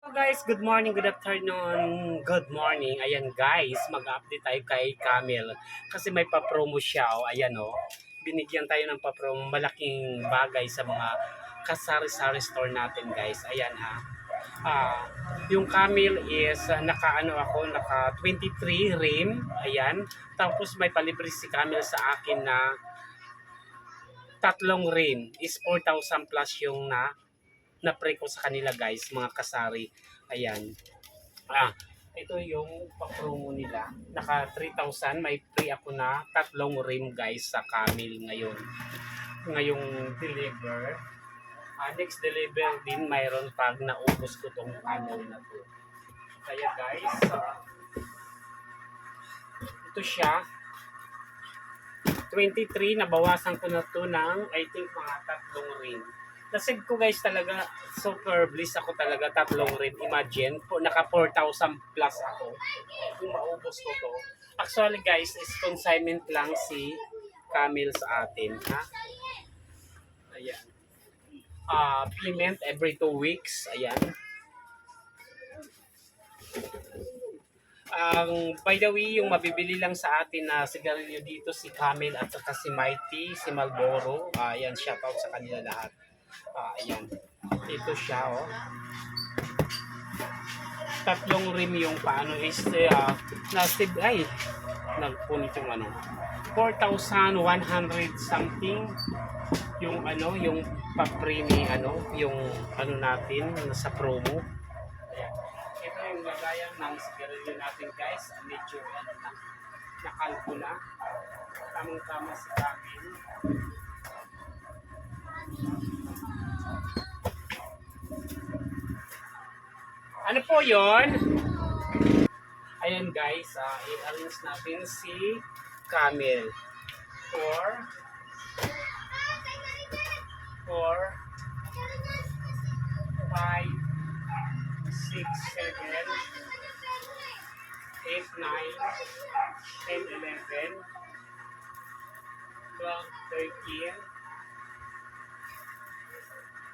Hello guys, good morning, good afternoon, good morning. Ayan guys, mag-update tayo kay Camel kasi may pa-promo siya. O, ayan o, binigyan tayo ng pa-promo, malaking bagay sa mga kasari-sari store natin guys. Ayan ha. Ah, yung Camel is naka ako, naka 23 rim. Ayan. Tapos may palibre si Camel sa akin na tatlong rim is 4,000 plus yung na-pre ko sa kanila guys, mga kasari. Ayan. Ito yung pa-promo nila. Naka 3,000, may free ako na tatlong rim guys sa Camel ngayon. Ngayong deliver. Next deliver din mayroon pag naubos ko tong Camel na to. Kaya guys, ito siya. 23, nabawasan ko na to ng I think mga tatlong rim. Nasave ko guys talaga, super bliss ako talaga, tatlong rim. Imagine, naka 4,000 plus ako. Kung maubos ko to. Actually guys, is consignment lang si Camel sa atin. Ha? Ayan. Payment every 2 weeks. Ayan. By the way, yung mabibili lang sa atin na sigarilyo dito si Camel at saka si Mighty, si Marlboro. Ayan, shoutout sa kanila lahat. Ayan. Ito siya, oh. Tatlong rim yung paano is nagpunit yung ano 4,100 something yung ano yung pa-premi ano yung ano natin sa promo. Ayan. Ito yung lagayan ng sigarilyo natin guys, medyo ano na nakalbo na tamang tama si Camel. Ano po yon? Ayan guys, i-arrange natin si Camel for 5, 6, 7, 8, 9, 10, 11, 12, 13,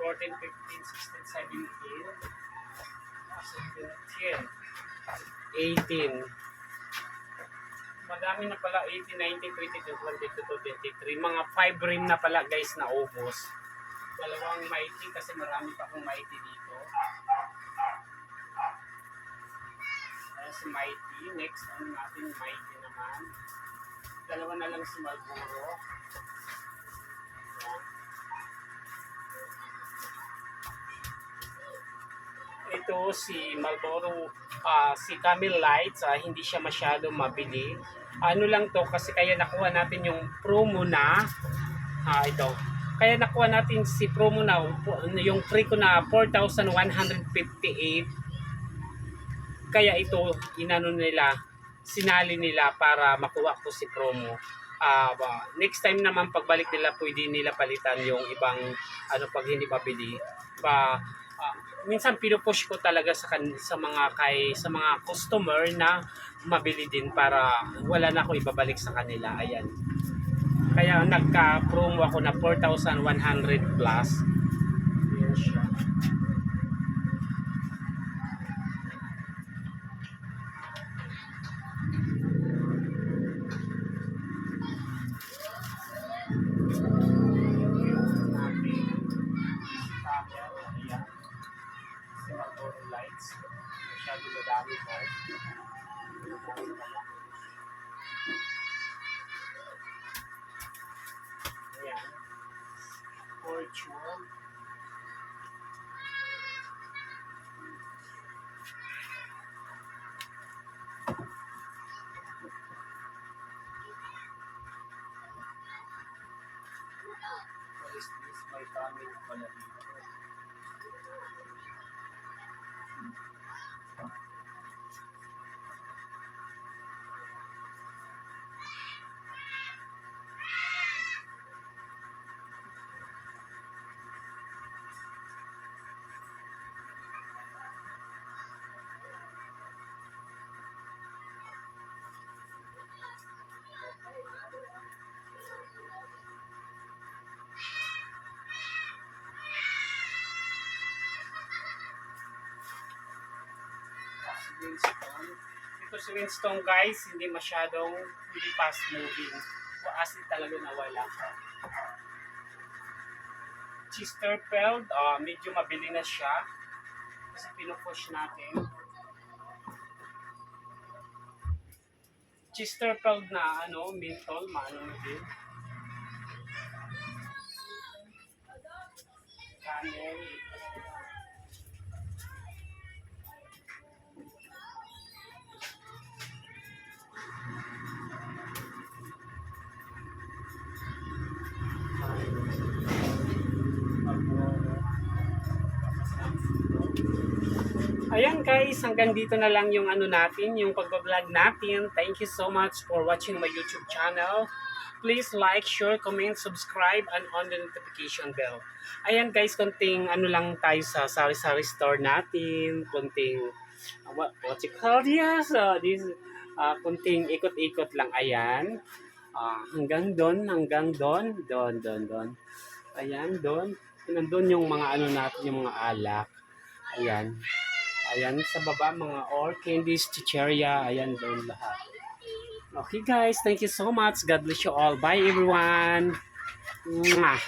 14, 15, 16, 17, 17, 18. Madami na pala, 18, 19, 20, 22, 23. Mga 5 rim na pala guys na ubos. Dalawang Mighty kasi marami pa akong Mighty dito. Si Mighty. Next, ano natin Mighty naman. Dalawa na lang si Marlboro. Ayan. Ito si Marlboro, si Camel Lights, hindi siya masyado mabili. Ano lang to kasi kaya nakuha natin yung promo na ito. Kaya nakuha natin si promo na yung free ko na 4,158. Kaya ito inano nila, sinali nila para makuha ko si promo. Next time naman pagbalik nila pwede nila palitan yung ibang ano pag hindi mabili. Minsan pinupush ko talaga sa mga customer na mabili din para wala na ako ibabalik sa kanila. Ayan. Kaya nagka-promo ako na 4,100 plus. Ayan siya. Lights. Masyado madami po. Ayan. Fortune. What is this? My family pala dito. Winston. Ito si Winston guys, hindi masyadong hindi fast moving. Asin talaga nawala. Chesterfield, medyo mabili na siya. Kasi pinupush natin. Chesterfield na menthol, maano na din. Camel. Ayan guys, hanggang dito na lang yung natin, yung pagbablog natin. Thank you so much for watching my YouTube channel. Please like, share, comment, subscribe, and on the notification bell. Ayan guys, konting lang tayo sa sari-sari store natin. Konting, what you call this? Konting ikot-ikot lang. Ayan. Hanggang doon. Doon. Ayan, doon. Nandun yung mga natin, yung mga alak. Ayan. Ayan, sa baba, mga all candies, chicheria, ayan, doon lahat. Okay guys, thank you so much. God bless you all. Bye everyone. Mwah.